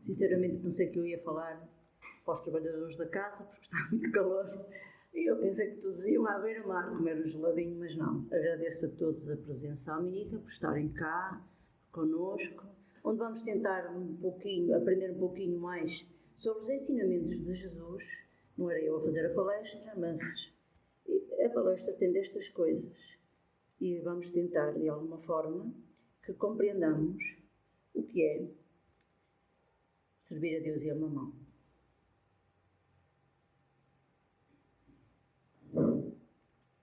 Sinceramente pensei que eu ia falar para os trabalhadores da casa, porque está muito calor. E eu pensei que todos iam à beira-mar comer um geladinho, mas não. Agradeço a todos a presença amiga, por estarem cá connosco, onde vamos tentar aprender um pouquinho mais sobre os ensinamentos de Jesus. Não era eu a fazer a palestra, mas a palestra tem destas coisas. E vamos tentar, de alguma forma, que compreendamos o que é servir a Deus e a Mamão.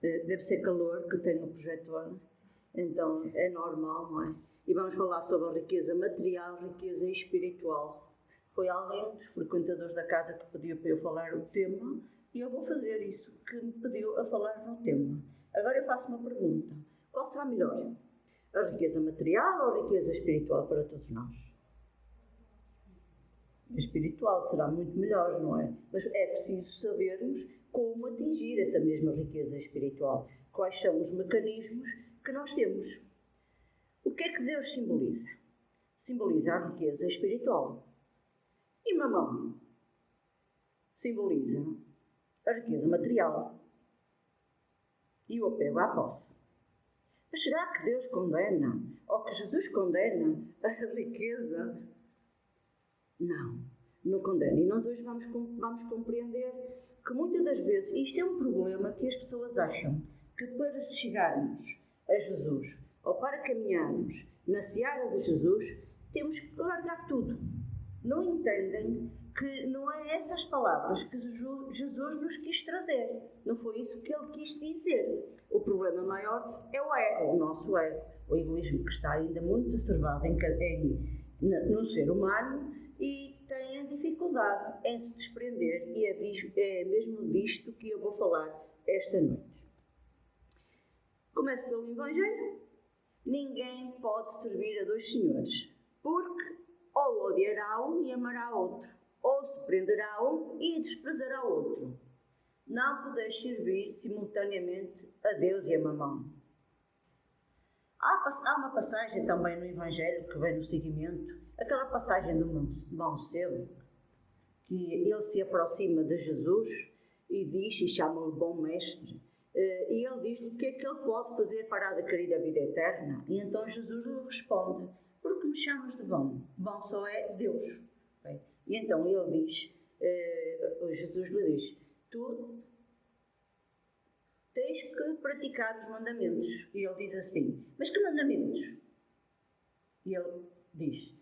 Deve ser calor, que tem o projetor, então é normal, não é? E vamos falar sobre a riqueza material, riqueza espiritual. Foi alguém dos frequentadores da casa que pediu para eu falar o tema e eu vou fazer isso, que me pediu a falar no tema. Agora eu faço uma pergunta: qual será melhor? A riqueza material ou a riqueza espiritual para todos nós? A espiritual será muito melhor, não é? Mas é preciso sabermos como atingir essa mesma riqueza espiritual. Quais são os mecanismos que nós temos? O que é que Deus simboliza? Simboliza a riqueza espiritual. E Mamão? Simboliza a riqueza material e o apego à posse. Mas será que Deus condena, ou que Jesus condena a riqueza? Não condena. E nós hoje vamos compreender que muitas das vezes isto é um problema que as pessoas acham que para chegarmos a Jesus ou para caminharmos na seara de Jesus temos que largar tudo. Não entendem que não é essas palavras que Jesus nos quis trazer. Não foi isso que ele quis dizer. O problema maior é o ego, o nosso ego, o egoísmo que está ainda muito observado no ser humano e tem a dificuldade em se desprender, e é mesmo disto que eu vou falar esta noite. Começo pelo Evangelho. Ninguém pode servir a dois senhores, porque ou odiará um e amará outro, ou se prenderá a um e desprezará outro. Não podeis servir simultaneamente a Deus e a Mamão. Há uma passagem também no Evangelho que vem no seguimento, aquela passagem do mancebo, que ele se aproxima de Jesus e diz, e chama-o bom mestre, e ele diz-lhe o que é que ele pode fazer para adquirir a vida eterna. E então Jesus lhe responde: porque me chamas de bom? Bom só é Deus. Bem, e então ele diz, Jesus lhe diz: tu tens que praticar os mandamentos. E ele diz assim: mas que mandamentos? E ele diz: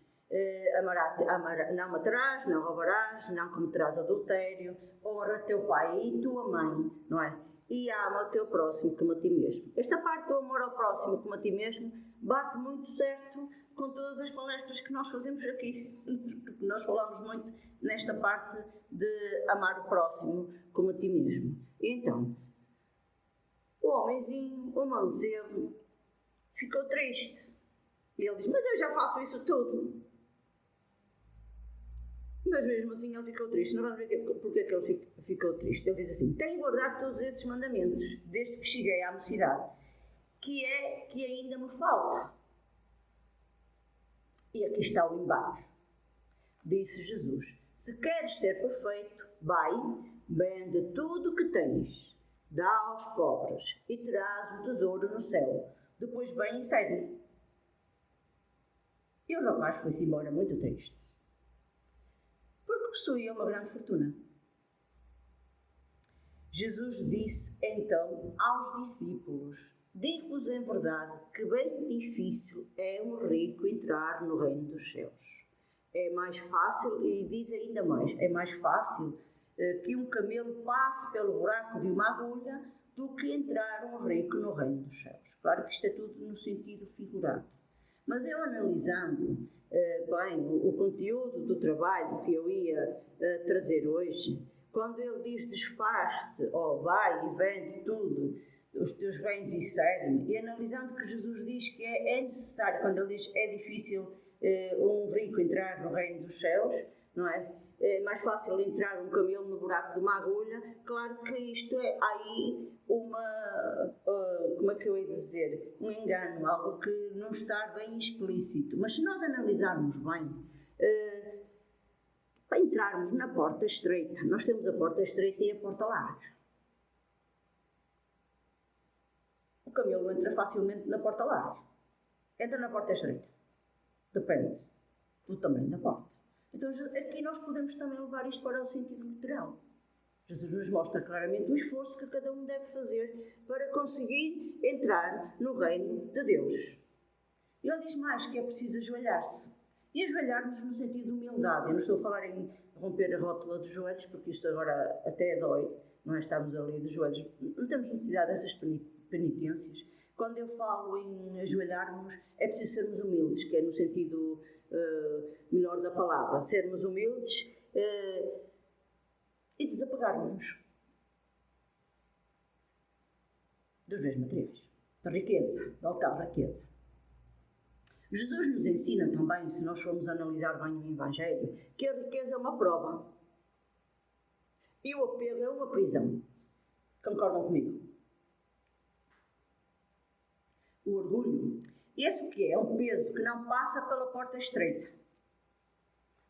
não matarás, não roubarás, não cometerás adultério, honra teu pai e tua mãe, não é? E ama o teu próximo como a ti mesmo. Esta parte do amor ao próximo como a ti mesmo bate muito certo com todas as palestras que nós fazemos aqui. Porque nós falamos muito nesta parte de amar o próximo como a ti mesmo. E então, o homenzinho, o mancebo, ficou triste. E ele diz: mas eu já faço isso tudo. Mas mesmo assim ele ficou triste. Não vamos ver porque é que ele ficou triste. Ele diz assim: tenho guardado todos esses mandamentos desde que cheguei à mocidade, que ainda me falta. E aqui está o embate. Disse Jesus: se queres ser perfeito, vai, vende tudo o que tens, dá aos pobres e terás um tesouro no céu. Depois vem e segue-me. E o rapaz foi-se embora muito triste, porque possuía uma grande fortuna. Jesus disse então aos discípulos: digo-vos em verdade que bem difícil é um rico entrar no reino dos céus. É mais fácil, e diz ainda mais, é mais fácil que um camelo passe pelo buraco de uma agulha do que entrar um rico no reino dos céus. Claro que isto é tudo no sentido figurado. Mas eu analisando bem o conteúdo do trabalho que eu ia trazer hoje, quando ele diz desfaz-te, vai e vende tudo, os teus bens e segue-me, e analisando que Jesus diz que é necessário, quando ele diz é difícil um rico entrar no reino dos céus, não é? É mais fácil entrar um camelo no buraco de uma agulha. Claro que isto é aí como é que eu ia dizer, um engano, algo que não está bem explícito. Mas se nós analisarmos bem, entrarmos na porta estreita, nós temos a porta estreita e a porta larga. O camelo entra facilmente na porta larga. Entra na porta estreita. Depende do tamanho da porta. Então aqui nós podemos também levar isto para o sentido literal. Jesus nos mostra claramente o esforço que cada um deve fazer para conseguir entrar no reino de Deus. Ele diz mais que é preciso ajoelhar-se. E ajoelhar-nos no sentido de humildade. Eu não estou a falar em romper a rótula dos joelhos, porque isto agora até dói, não é estarmos ali de joelhos. Não temos necessidade dessas penitências. Quando eu falo em ajoelhar-nos, é preciso sermos humildes, que é no sentido melhor da palavra. Sermos humildes e desapegarmos-nos dos bens materiais, da riqueza, da alta riqueza. Jesus nos ensina também, se nós formos analisar bem o Evangelho, que a riqueza é uma prova e o apego é uma prisão. Concordam comigo? O orgulho, esse que é um peso que não passa pela porta estreita.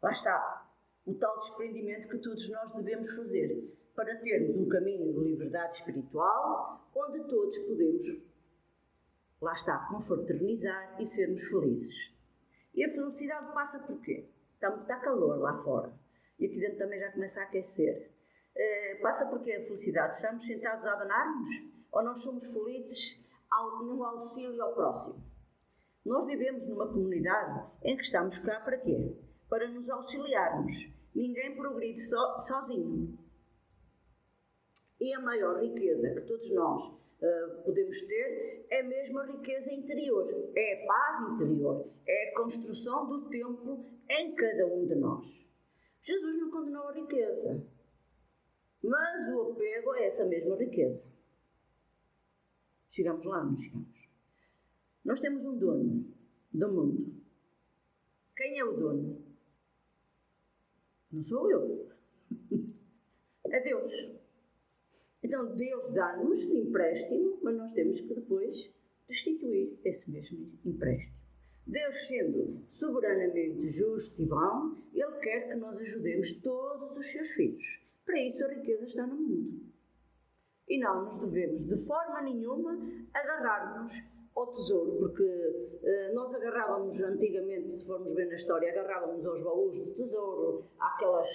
Lá está, o tal desprendimento que todos nós devemos fazer para termos um caminho de liberdade espiritual onde todos podemos, lá está, confraternizar e sermos felizes. E a felicidade passa por quê? Está calor lá fora e aqui dentro também já começa a aquecer. Passa porque a felicidade, estamos sentados a abanar-nos ou nós somos felizes no auxílio ao próximo? Nós vivemos numa comunidade em que estamos cá para quê? Para nos auxiliarmos. Ninguém progride sozinho. E a maior riqueza que todos nós podemos ter é mesmo a riqueza interior, é a paz interior, é a construção do templo em cada um de nós. Jesus não condenou a riqueza, mas o apego a essa mesma riqueza. Chegamos lá, não chegamos? Nós temos um dono do mundo. Quem é o dono? Não sou eu. É Deus. Então Deus dá-nos empréstimo, mas nós temos que depois restituir esse mesmo empréstimo. Deus, sendo soberanamente justo e bom, Ele quer que nós ajudemos todos os seus filhos. Para isso a riqueza está no mundo. E não nos devemos de forma nenhuma agarrar-nos ao tesouro, porque nós agarrávamos antigamente, se formos ver na história, agarrávamos aos baús do tesouro, àquelas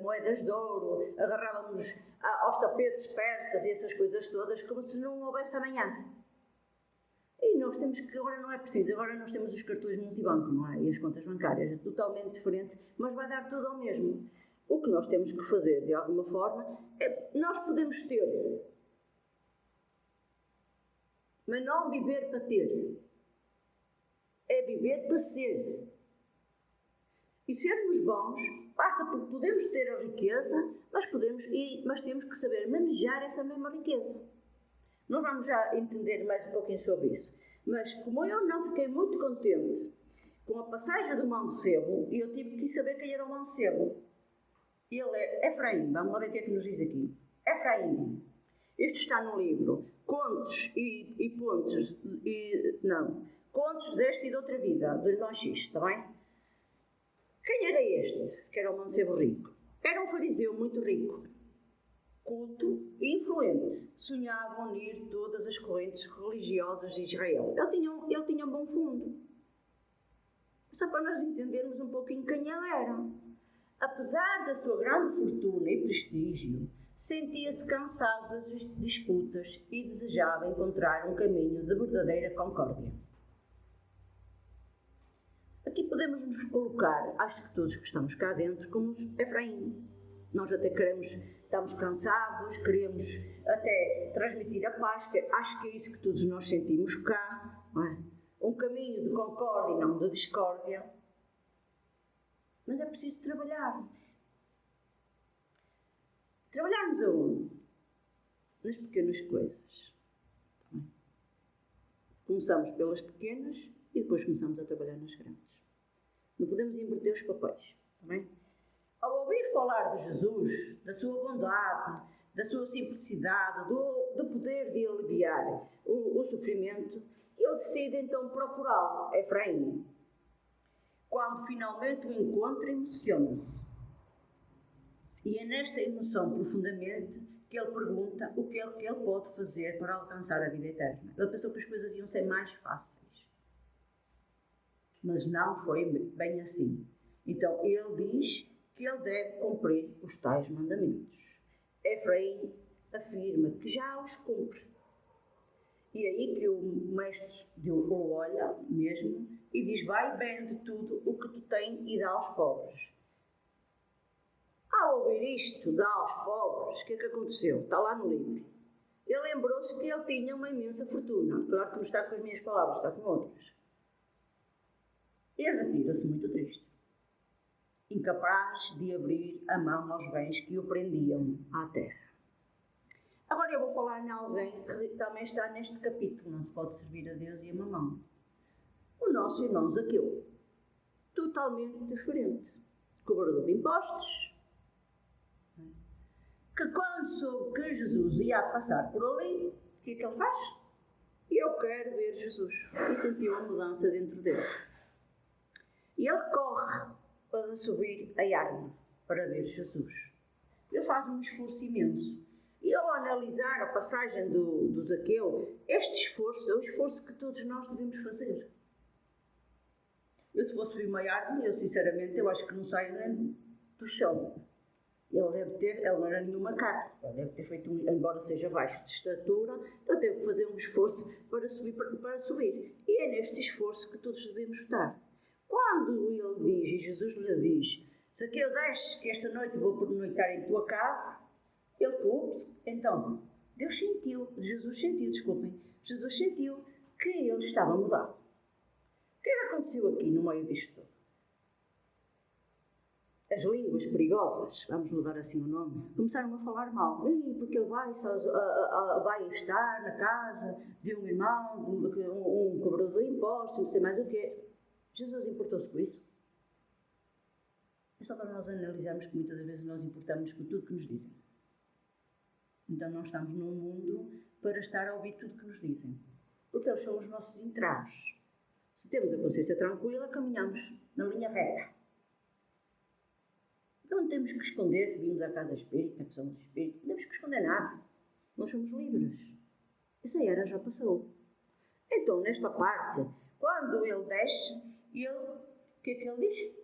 moedas de ouro, agarrávamos aos tapetes persas e essas coisas todas, como se não houvesse amanhã. E nós temos que, agora não é preciso, agora nós temos os cartões multibanco, não é? E as contas bancárias, é totalmente diferente, mas vai dar tudo ao mesmo. O que nós temos que fazer, de alguma forma, é, nós podemos ter, mas não viver para ter. É viver para ser. E sermos bons passa por podemos ter a riqueza, mas temos que saber manejar essa mesma riqueza. Nós vamos já entender mais um pouquinho sobre isso. Mas como eu não fiquei muito contente com a passagem do mancebo, eu tive que saber quem era o mancebo. Ele é Efraim. Vamos lá ver o que é que nos diz aqui. Efraim. Este está no livro Contos Contos desta e de outra vida, do irmão X, está bem? Quem era este, que era o mancebo rico? Era um fariseu muito rico, culto e influente. Sonhava unir todas as correntes religiosas de Israel. Ele tinha um bom fundo. Só para nós entendermos um pouquinho quem ele era. Apesar da sua grande fortuna e prestígio, sentia-se cansado das disputas e desejava encontrar um caminho de verdadeira concórdia. Aqui podemos nos colocar, acho que todos que estamos cá dentro, como Efraim. Nós até estamos cansados, queremos até transmitir a paz, que acho que é isso que todos nós sentimos cá, não é? Um caminho de concórdia e não de discórdia. Mas é preciso trabalharmos. Trabalharmos aonde? Nas pequenas coisas. Começamos pelas pequenas e depois começamos a trabalhar nas grandes. Não podemos inverter os papéis. Está bem? Ao ouvir falar de Jesus, da sua bondade, da sua simplicidade, do poder de aliviar o sofrimento, ele decide então procurá-lo, Efraim. Quando finalmente o encontra, emociona-se. E é nesta emoção profundamente que ele pergunta o que é que ele pode fazer para alcançar a vida eterna. Ele pensou que as coisas iam ser mais fáceis. Mas não foi bem assim. Então ele diz que ele deve cumprir os tais mandamentos. Efraim afirma que já os cumpre. E é aí que o mestre o olha mesmo e diz: vai, vende tudo o que tu tens e dá aos pobres. Ao ouvir isto, dá aos pobres, o que é que aconteceu? Está lá no livro. Ele lembrou-se que ele tinha uma imensa fortuna. Claro que não está com as minhas palavras, está com outras. Ele retira-se muito triste, incapaz de abrir a mão aos bens que o prendiam à terra. Agora eu vou falar em alguém que também está neste capítulo. Não se pode servir a Deus e a mamão. O nosso irmão Zaqueu. Totalmente diferente. Cobrador de impostos. Que quando soube que Jesus ia passar por ali, o que é que ele faz? Eu quero ver Jesus. E sentiu uma mudança dentro dele. E ele corre para subir a árvore para ver Jesus. Ele faz um esforço imenso. E ao analisar a passagem do Zaqueu, este esforço é o esforço que todos nós devemos fazer. Eu, se fosse subir uma árvore, eu sinceramente, eu acho que não saio nem do chão. Ele não era nenhum macaco, ele deve ter feito, embora seja baixo de estatura, ele teve que fazer um esforço para subir. E é neste esforço que todos devemos estar. Quando ele diz, e Jesus lhe diz: Zaqueu, desce, que esta noite vou pernoitar em tua casa, ele ups, então, Jesus sentiu que ele estava mudado. O que é que aconteceu aqui no meio disto tudo? As línguas perigosas, vamos mudar assim o nome, começaram a falar mal. Porque ele vai estar na casa de um irmão, um cobrador de impostos, não sei mais o quê. Jesus importou-se com isso? É só para nós analisarmos que muitas vezes nós importamos com tudo que nos dizem. Então não estamos num mundo para estar a ouvir tudo que nos dizem. Porque eles são os nossos entraves. Se temos a consciência tranquila, caminhamos na linha reta. Não temos que esconder que vimos à casa espírita, que somos espíritos. Não temos que esconder nada. Nós somos livres. Essa era já passou. Então, nesta parte, quando ele desce, o que é que ele diz?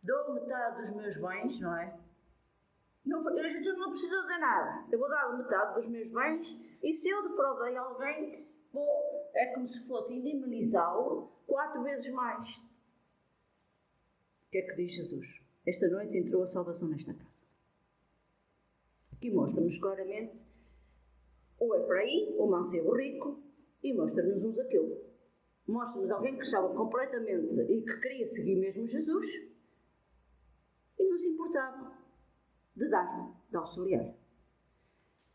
Dou metade dos meus bens, não é? Eu não preciso dizer nada. Eu vou dar metade dos meus bens e se eu defraudei alguém, é como se fosse indemnizá-lo 4 vezes mais. O que é que diz Jesus? Esta noite entrou a salvação nesta casa. Aqui mostra-nos claramente o Efraim, o mancebo rico, e mostra-nos um Zaqueu. Mostra-nos alguém que estava completamente e que queria seguir mesmo Jesus e não se importava de dar, de auxiliar.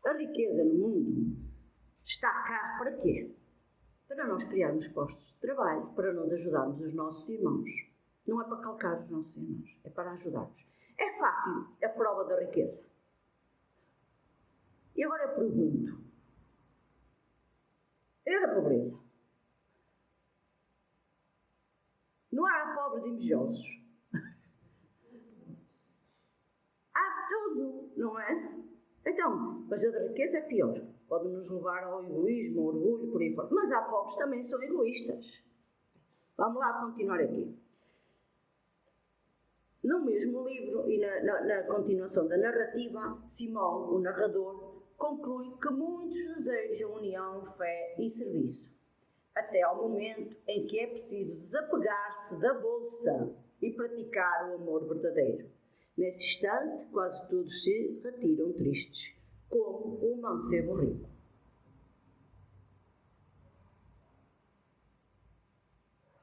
A riqueza no mundo está cá para quê? Para nós criarmos postos de trabalho, para nós ajudarmos os nossos irmãos. Não é para calcar os nossos irmãos, é para ajudá-los. É fácil a prova da riqueza. E agora eu pergunto: e da pobreza? Não há pobres invejosos. Há de tudo, não é? Então, mas a da riqueza é pior. Pode nos levar ao egoísmo, ao orgulho, por aí fora. Mas há pobres que também são egoístas. Vamos lá continuar aqui. No mesmo livro e na continuação da narrativa, Simão, o narrador, conclui que muitos desejam união, fé e serviço, até ao momento em que é preciso desapegar-se da bolsa e praticar o amor verdadeiro. Nesse instante, quase todos se retiram tristes, como o mancebo rico.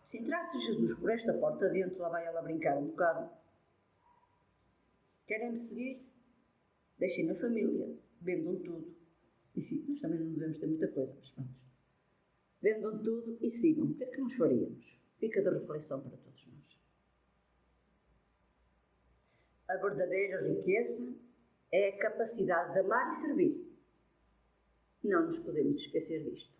Se entrasse Jesus por esta porta dentro, lá vai ela brincar um bocado. Querem-me seguir? Deixem a família, vendam tudo. E sim, nós também não devemos ter muita coisa, mas pronto. Vendam tudo e sigam. O que é que nós faríamos? Fica de reflexão para todos nós. A verdadeira riqueza é a capacidade de amar e servir. Não nos podemos esquecer disto.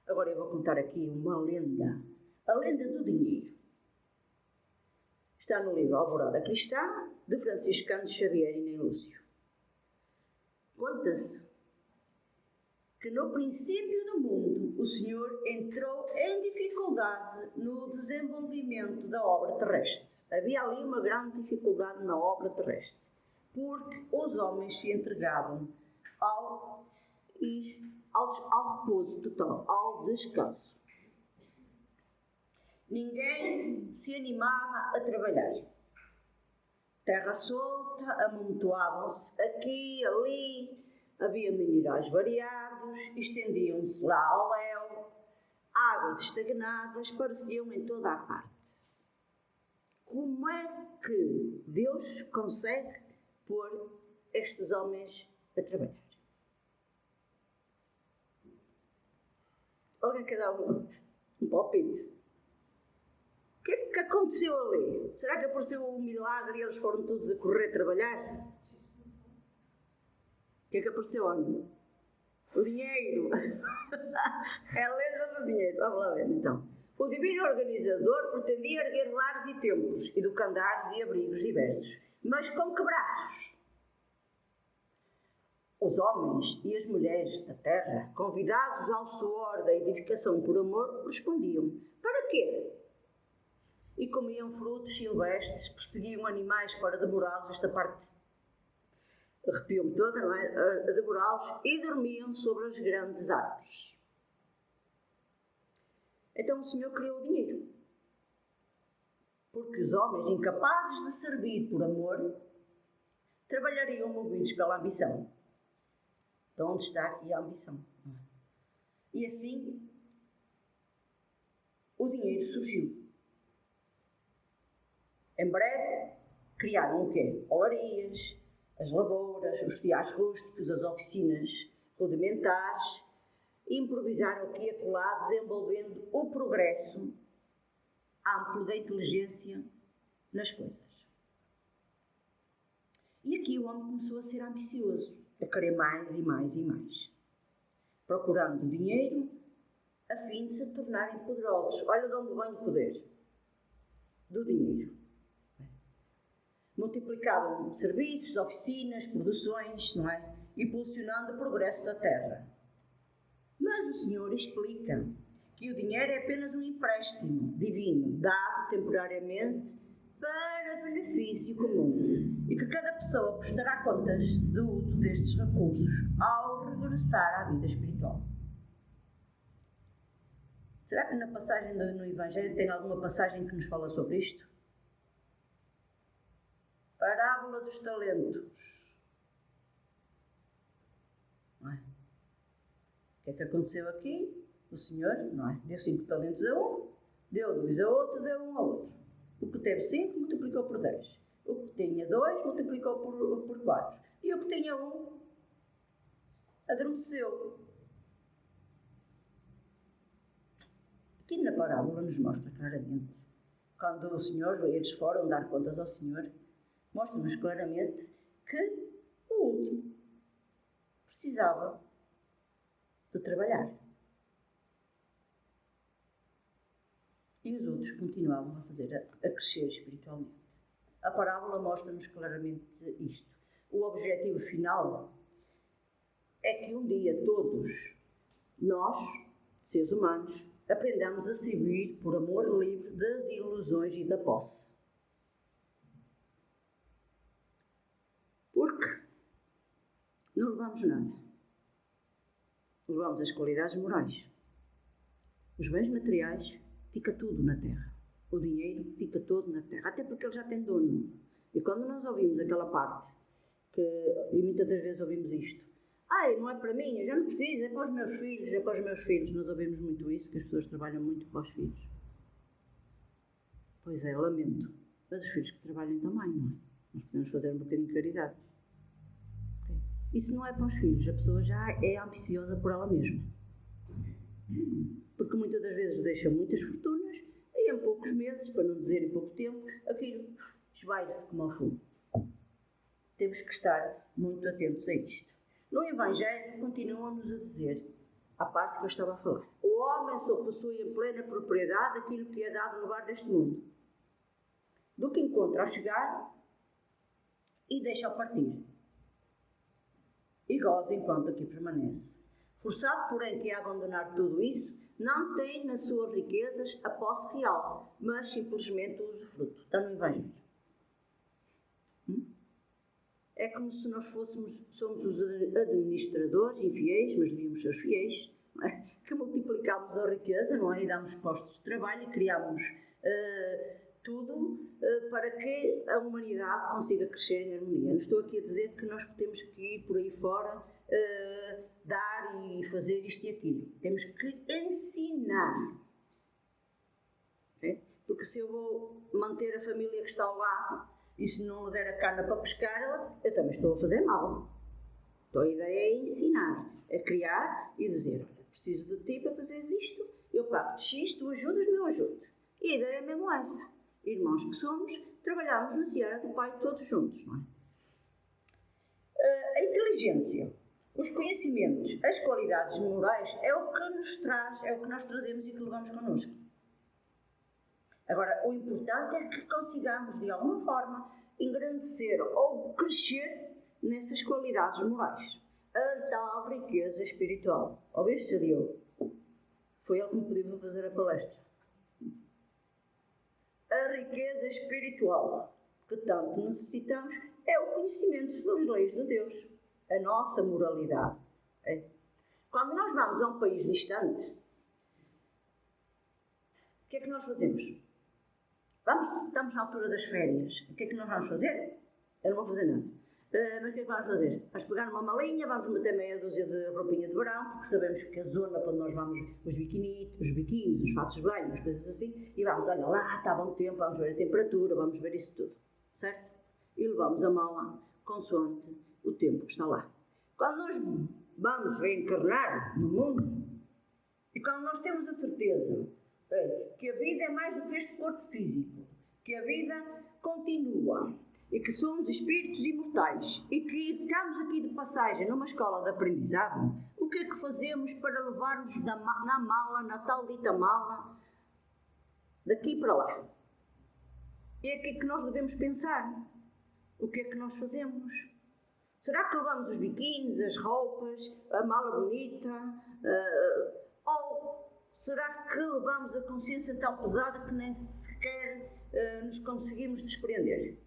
Agora eu vou contar aqui uma lenda. A lenda do dinheiro. Está no livro Alvorada Cristã, de Franciscano Xavier e Ney Lúcio. Conta-se que no princípio do mundo o Senhor entrou em dificuldade no desenvolvimento da obra terrestre. Havia ali uma grande dificuldade na obra terrestre, porque os homens se entregavam ao repouso total, ao descanso. Ninguém se animava a trabalhar. Terra solta, amontoavam-se aqui, ali, havia minerais variados, estendiam-se lá ao léu, águas estagnadas pareciam em toda a parte. Como é que Deus consegue pôr estes homens a trabalhar? Alguém quer dar um palpite? O que aconteceu ali? Será que apareceu um milagre e eles foram todos a correr a trabalhar? O que é que apareceu, Ana? O dinheiro. É a lenda do dinheiro. Vamos lá ver, então. O divino organizador pretendia erguer lares e templos, educandares e abrigos diversos. Mas com que braços? Os homens e as mulheres da terra, convidados ao suor da edificação por amor, respondiam: para quê? E comiam frutos silvestres, perseguiam animais para devorá-los, esta parte arrepiou-me toda, não é? A devorá-los, e dormiam sobre as grandes árvores. Então o Senhor criou o dinheiro. Porque os homens incapazes de servir por amor trabalhariam movidos pela ambição. Então onde está aqui a ambição? E assim o dinheiro surgiu. Em breve criaram o quê? Olarias, as lavouras, os teares rústicos, as oficinas rudimentares, e improvisaram aqui e acolá, desenvolvendo o progresso amplo da inteligência nas coisas. E aqui o homem começou a ser ambicioso, a querer mais e mais e mais, procurando dinheiro a fim de se tornarem poderosos. Olha de onde vem o poder? Do dinheiro. Multiplicavam serviços, oficinas, produções, não é? Impulsionando o progresso da terra. Mas o Senhor explica que o dinheiro é apenas um empréstimo divino, dado temporariamente para benefício comum, e que cada pessoa prestará contas do uso destes recursos ao regressar à vida espiritual. Será que na passagem no Evangelho tem alguma passagem que nos fala sobre isto? Parábola dos talentos. Não é? O que é que aconteceu aqui? O Senhor, não é? Deu 5 talentos a um, deu 2 a outro, deu 1 a outro. O que teve 5 multiplicou por 10. O que tinha 2 multiplicou por 4. E o que tinha 1 adormeceu. Aqui na parábola nos mostra claramente, quando o Senhor, eles foram dar contas ao Senhor, mostra-nos claramente que o último precisava de trabalhar. E os outros continuavam a crescer espiritualmente. A parábola mostra-nos claramente isto. O objetivo final é que um dia todos nós, seres humanos, aprendamos a servir por amor livre das ilusões e da posse. Porque não levamos nada. Levamos as qualidades morais. Os bens materiais, fica tudo na terra. O dinheiro fica todo na terra. Até porque ele já tem dono. E quando nós ouvimos aquela parte, e muitas das vezes ouvimos isto, não é para mim, eu já não preciso, é para os meus filhos, é para os meus filhos. Nós ouvimos muito isso, que as pessoas trabalham muito para os filhos. Pois é, lamento. Mas os filhos que trabalhem também, não é? Nós podemos fazer um bocadinho de caridade. Isso não é para os filhos, a pessoa já é ambiciosa por ela mesma. Porque muitas das vezes deixa muitas fortunas e em poucos meses, para não dizer em pouco tempo, aquilo esvai-se como ao fogo. Temos que estar muito atentos a isto. No Evangelho continua-nos a dizer, a parte que eu estava a falar, o homem só possui em plena propriedade aquilo que é dado no lugar deste mundo. do que encontra ao chegar e deixa ao partir. E goza enquanto aqui permanece. Forçado, porém, que a abandonar tudo isso, não tem nas suas riquezas a posse real, mas simplesmente o usufruto. Está no Evangelho. É como se nós somos os administradores infiéis, mas devíamos ser os fiéis, não é? Que multiplicamos a riqueza, não é? E damos postos de trabalho e criamos tudo para que a humanidade consiga crescer em harmonia. Não estou aqui a dizer que nós temos que ir por aí fora dar e fazer isto e aquilo. Temos que ensinar. Okay? Porque se eu vou manter a família que está ao lado e se não lhe der a cana para pescar, eu também estou a fazer mal. Então a ideia é ensinar, é criar e dizer, olha, preciso de ti para fazeres isto, eu pago-te X, tu ajudas-me, eu ajudo. E a ideia é mesmo essa. Irmãos que somos, trabalhamos na seara do Pai todos juntos, não é? A inteligência, os conhecimentos, as qualidades morais é o que nos traz, é o que nós trazemos e que levamos connosco. Agora, o importante é que consigamos, de alguma forma, engrandecer ou crescer nessas qualidades morais. A tal riqueza espiritual. Ouviste, Sr. Diogo? Foi ele que me pediu para fazer a palestra. A riqueza espiritual que tanto necessitamos é o conhecimento das leis de Deus, a nossa moralidade. É? Quando nós vamos a um país distante, o que é que nós fazemos? Estamos na altura das férias. O que é que nós vamos fazer? Eu não vou fazer nada. Mas o que é que vamos fazer? Vamos pegar numa malinha, vamos meter meia dúzia de roupinha de verão, porque sabemos que a zona para onde nós vamos, os biquínis, os fatos de banho, as coisas assim, e vamos, olha lá, está bom tempo, vamos ver a temperatura, vamos ver isso tudo, certo? E levamos a mala consoante o tempo que está lá. Quando nós vamos reencarnar no mundo, e quando nós temos a certeza que a vida é mais do que este corpo físico, que a vida continua, e que somos espíritos imortais e que estamos aqui de passagem numa escola de aprendizado, o que é que fazemos para levarmos na mala, na tal dita mala, daqui para lá? É aqui que nós devemos pensar. O que é que nós fazemos? Será que levamos os biquínis, as roupas, a mala bonita? Ou será que levamos a consciência tão pesada que nem sequer nos conseguimos desprender?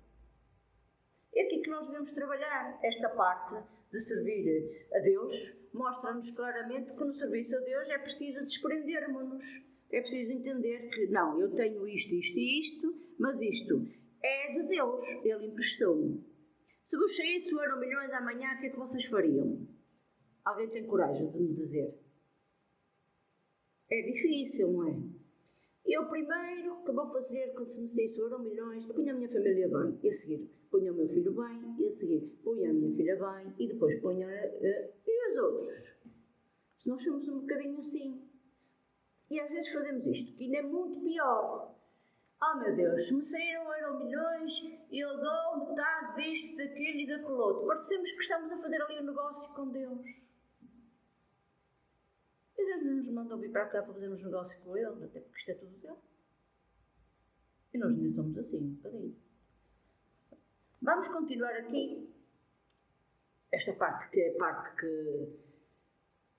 É aqui que nós devemos trabalhar. Esta parte de servir a Deus mostra-nos claramente que no serviço a Deus é preciso desprendermos-nos. É preciso entender que, não, eu tenho isto, isto e isto, mas isto é de Deus, Ele emprestou-me. Se vos saísse o Euromilhões amanhã, o que é que vocês fariam? Alguém tem coragem de me dizer? É difícil, não é? Eu primeiro, que vou fazer, que se me saísse o Euromilhões, eu ponho a minha família bem, e a seguir ponho o meu filho bem, e a seguir ponho a minha filha bem, e depois ponho e os outros. Se nós somos um bocadinho assim. E às vezes fazemos isto, que ainda é muito pior. Oh meu Deus, se me saíram Euromilhões, eu dou metade disto, daquilo e daquele outro. Parecemos que estamos a fazer ali um negócio com Deus. E Deus não nos mandou vir para cá para fazermos um negócio com Ele, até porque isto é tudo dele. E nós nem somos assim, um bocadinho. Vamos continuar aqui. Esta parte que é a parte que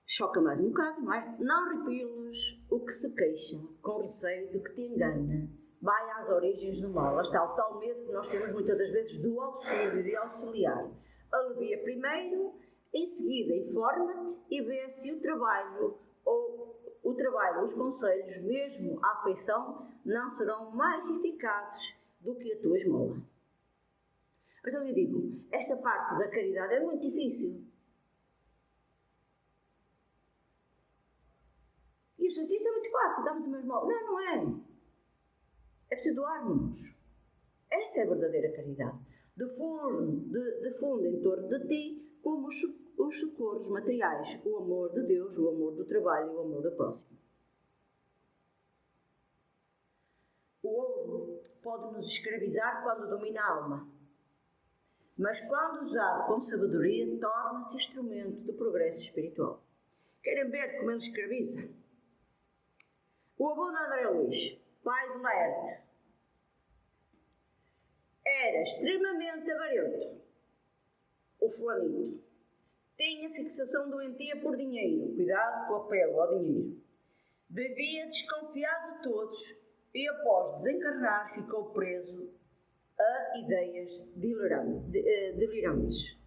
choca mais um bocado, não é? Não repilas o que se queixa, com receio de que te engana. Vai às origens do mal. Lá está o tal medo que nós temos muitas das vezes do auxílio, de auxiliar. Alivia primeiro, em seguida informa-te e vê se o trabalho, os conselhos, mesmo a afeição, não serão mais eficazes do que a tua esmola. Então eu digo, esta parte da caridade é muito difícil. E as pessoas dizem, isto é muito fácil, damos uma esmola. Não, não é. É preciso doar-nos. Essa é a verdadeira caridade. Difunde em torno de ti como os socorros materiais, o amor de Deus, o amor do trabalho e o amor do próximo. O ouro pode nos escravizar quando domina a alma, mas quando usado com sabedoria, torna-se instrumento do progresso espiritual. Querem ver como ele escraviza? O avô de André Luís, pai de Laerte, era extremamente avarento, o fulanito, tinha fixação doentia por dinheiro, cuidado com o apego ao dinheiro, vivia desconfiado de todos e após desencarnar ficou preso a ideias delirantes,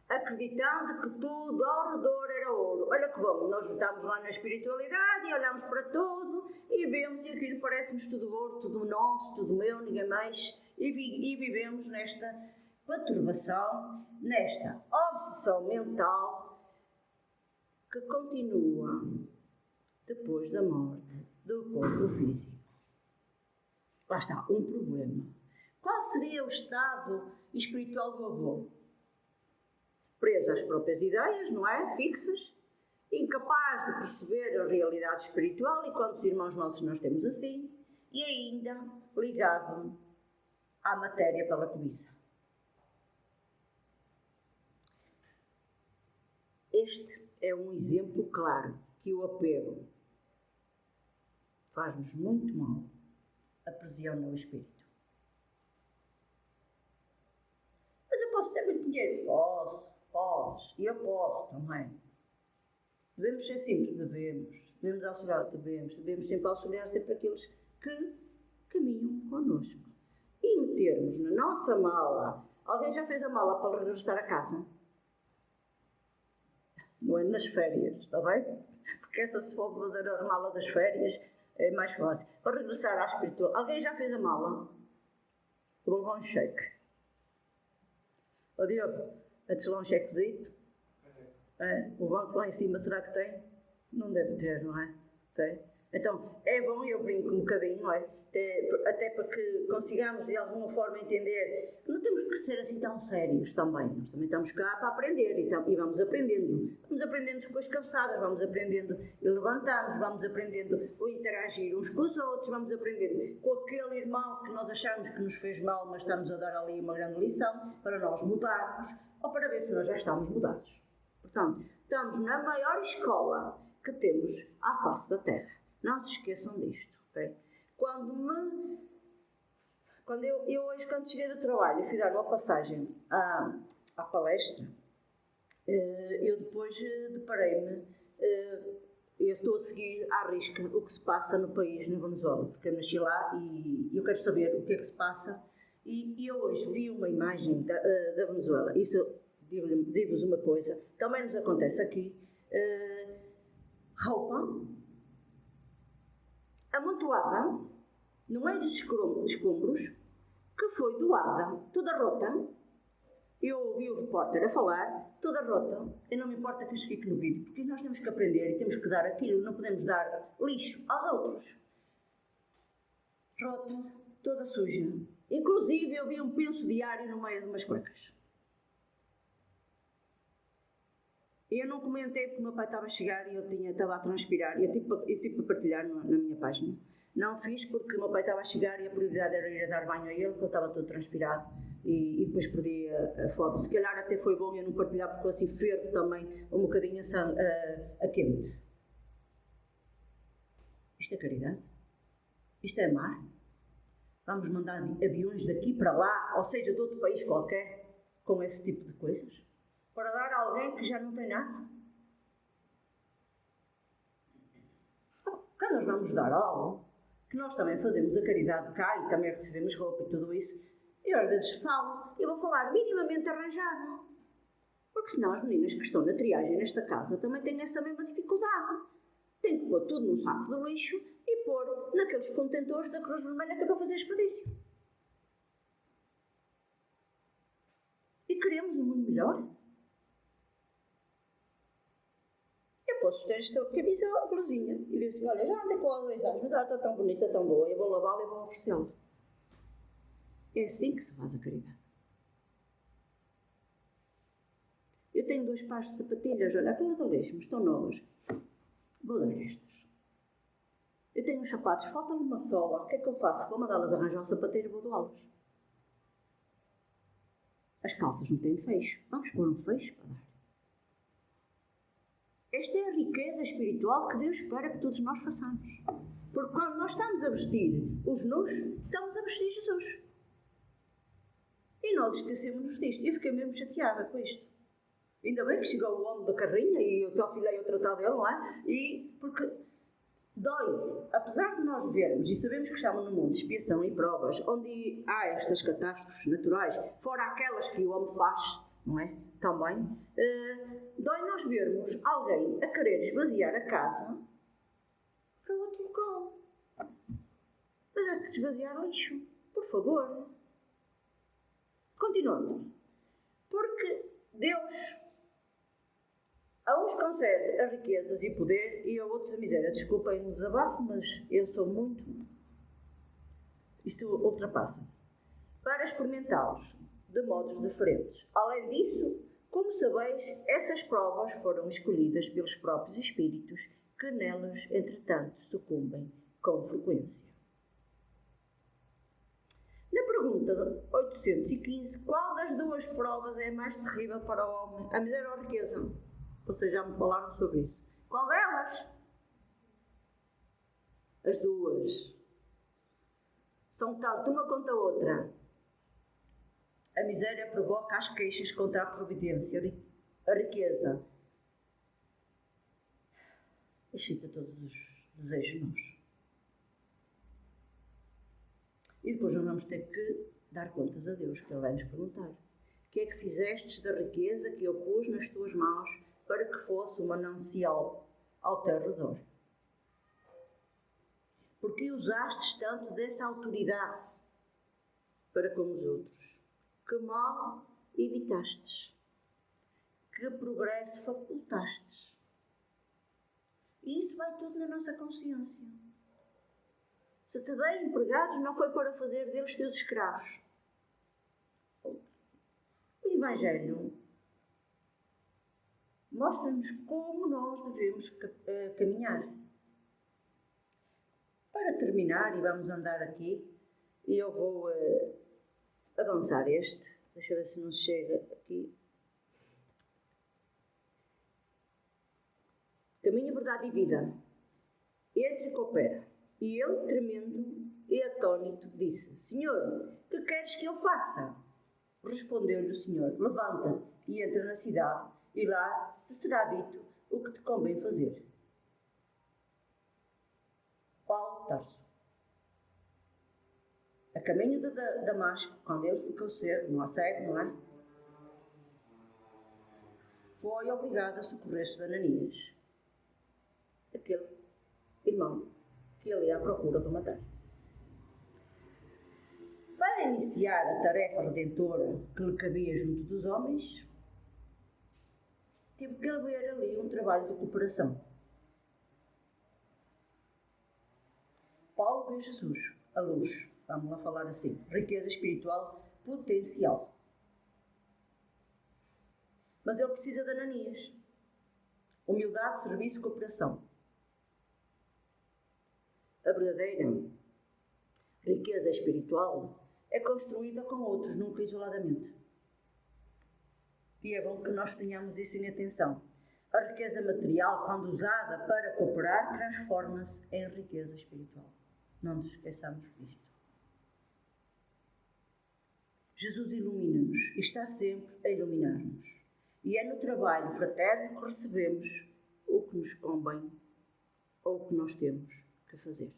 acreditando que tudo ao redor era ouro. Olha que bom, nós estamos lá na espiritualidade e olhamos para tudo e vemos e aquilo parece-nos tudo ouro, tudo nosso, tudo meu, ninguém mais, e vivemos nesta perturbação, nesta obsessão mental que continua depois da morte do corpo físico. Lá está, um problema. Qual seria o estado espiritual do avô? Preso às próprias ideias, não é? Fixas, incapaz de perceber a realidade espiritual, e quantos irmãos nossos nós temos assim, e ainda ligado à matéria pela cobiça. Este é um exemplo claro que o apego faz-nos muito mal, aprisiona o espírito. Mas eu posso ter muito dinheiro? Podes, e eu posso também. Devemos ser simples? Devemos auxiliar? Devemos sempre auxiliar sempre aqueles que caminham connosco. E metermos na nossa mala. Alguém já fez a mala para regressar a casa? Não é nas férias, está bem? Porque essa, se for fazer a mala das férias, é mais fácil. Para regressar à espiritual. Alguém já fez a mala? Vou levar um cheque. Ó Diogo, antes lá um chequezito. O banco lá em cima, será que tem? Não deve ter, não é? Tem? Então, é bom, eu brinco um bocadinho, não é? Até para que consigamos de alguma forma entender que não temos que ser assim tão sérios também. Nós também estamos cá para aprender e vamos aprendendo. Vamos aprendendo com as cabeçadas, vamos aprendendo e levantamos, vamos aprendendo o interagir uns com os outros, vamos aprendendo com aquele irmão que nós achamos que nos fez mal, mas estamos a dar ali uma grande lição para nós mudarmos ou para ver se nós já estamos mudados. Portanto, estamos na maior escola que temos à face da Terra. Não se esqueçam disto, ok? Quando eu hoje, quando cheguei do trabalho e fui dar uma passagem à palestra, eu depois deparei-me, eu estou a seguir à risca o que se passa no país, na Venezuela, porque eu nasci lá e eu quero saber o que é que se passa. E eu hoje vi uma imagem da Venezuela. Isso, digo-vos uma coisa, também nos acontece aqui. Roupa amontoada no meio dos escombros, que foi doada, toda rota. Eu ouvi o repórter a falar, toda rota. E não me importa que isto fique no vídeo, porque nós temos que aprender e temos que dar aquilo, não podemos dar lixo aos outros. Rota, toda suja. Inclusive eu vi um penso diário no meio de umas cuecas. Eu não comentei porque o meu pai estava a chegar e eu estava a transpirar. Eu tive para partilhar na minha página. Não fiz porque o meu pai estava a chegar e a prioridade era ir a dar banho a ele, porque ele estava todo transpirado. E depois perdi a foto. Se calhar até foi bom eu não partilhar, porque assim fervo também um bocadinho a quente. Isto é caridade? Isto é amar? Vamos mandar aviões daqui para lá, ou seja, de outro país qualquer, com esse tipo de coisas? Para dar a alguém que já não tem nada? Quando nós vamos dar algo, que nós também fazemos a caridade cá e também recebemos roupa e tudo isso, eu às vezes eu vou falar minimamente arranjado. Porque senão as meninas que estão na triagem nesta casa também têm essa mesma dificuldade. Têm que pôr tudo num saco de lixo e pôr naqueles contentores da Cruz Vermelha que é para fazer expedício. E queremos um mundo melhor? Eu posso ter esta camisa blusinha e dizer assim, olha, já andei com ela há 2 anos, mas ela está tão bonita, tão boa, eu vou lavá-la e vou oferecê-la. É assim que se faz a caridade. Eu tenho 2 pares de sapatilhas, olha, aquelas aleixas estão novas. Vou dar estas. Eu tenho uns sapatos, falta-me uma sola, o que é que eu faço? Vou mandá-las arranjar um sapateiro e vou doá-las. As calças não têm fecho, vamos pôr um fecho para dar. Esta é a riqueza espiritual que Deus espera que todos nós façamos. Porque quando nós estamos a vestir os nus, estamos a vestir Jesus. E nós esquecemos-nos disto. E eu fiquei mesmo chateada com isto. Ainda bem que chegou o homem da carrinha e eu filhei a tratar dele, não é? E porque dói. Apesar de nós vermos e sabemos que estamos num mundo de expiação e provas, onde há estas catástrofes naturais, fora aquelas que o homem faz, não é? Também, dói nós vermos alguém a querer esvaziar a casa para outro local. Mas é que esvaziar lixo, por favor. Continuando. Porque Deus a uns concede as riquezas e poder e a outros a miséria. Desculpem o desabafo, mas eu sou muito... Isto ultrapassa. Para experimentá-los de modos diferentes. Além disso, como sabeis, essas provas foram escolhidas pelos próprios espíritos que nelas, entretanto, sucumbem com frequência. Na pergunta 815, qual das duas provas é mais terrível para o homem? A miséria ou a riqueza? Vocês já me falaram sobre isso. Qual delas? As duas. São tanto uma quanto a outra. A miséria provoca as queixas contra a providência. A riqueza excita todos os desejos nossos. E depois nós vamos ter que dar contas a Deus, que Ele vai nos perguntar. O que é que fizestes da riqueza que eu pus nas tuas mãos para que fosse um manancial ao teu redor? Porque usastes tanto dessa autoridade para com os outros? Que mal evitastes? Que progresso facultastes? E isto vai tudo na nossa consciência. Se te dei empregados, não foi para fazer deles teus escravos. O Evangelho mostra-nos como nós devemos caminhar. Para terminar, e vamos andar aqui, e eu vou avançar este. Deixa eu ver se não chega aqui. Caminho, verdade e vida. Entra e coopera. E ele, tremendo e atônito, disse: Senhor, que queres que eu faça? Respondeu-lhe o Senhor: Levanta-te e entra na cidade, e lá te será dito o que te convém fazer. Paulo Tarso. A caminho de Damasco, quando ele ficou cego, não há cego, não é? Foi obrigado a socorrer-se de Ananias, aquele irmão que ele ia à procura para matar. Para iniciar a tarefa redentora que lhe cabia junto dos homens, teve que haver ali um trabalho de cooperação. Paulo viu Jesus, a luz, vamos lá falar assim, riqueza espiritual potencial. Mas ele precisa de Ananias. Humildade, serviço e cooperação. A verdadeira riqueza espiritual é construída com outros, nunca isoladamente. E é bom que nós tenhamos isso em atenção. A riqueza material, quando usada para cooperar, transforma-se em riqueza espiritual. Não nos esqueçamos disto. Jesus ilumina-nos e está sempre a iluminar-nos. E é no trabalho fraterno que recebemos o que nos convém ou o que nós temos que fazer.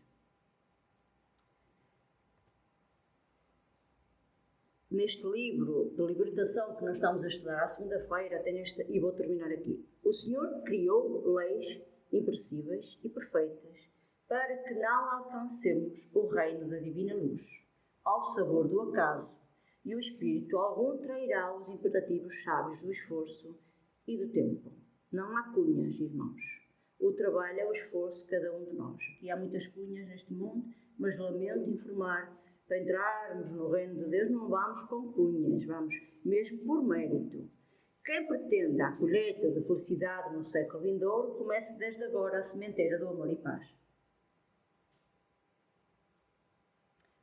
Neste livro de libertação que nós estamos a estudar à segunda-feira, e vou terminar aqui. O Senhor criou leis impressíveis e perfeitas para que não alcancemos o reino da divina luz, ao sabor do acaso, e o Espírito algum trairá os imperativos sábios do esforço e do tempo. Não há cunhas, irmãos. O trabalho é o esforço de cada um de nós. Aqui há muitas cunhas neste mundo, mas lamento informar, para entrarmos no reino de Deus não vamos com cunhas, vamos mesmo por mérito. Quem pretende a colheita de felicidade no século vindouro, comece desde agora a sementeira do amor e paz.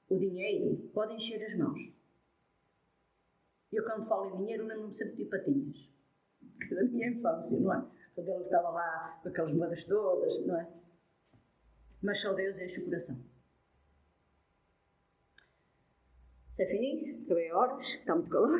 O dinheiro pode encher as mãos. Eu, quando falo em dinheiro, lembro-me sempre de Patinhas, da minha infância, não é? Quando ele estava lá com aquelas moedas todas, não é? Mas só Deus enche o coração. C'est fini? acabei horas, está muito calor.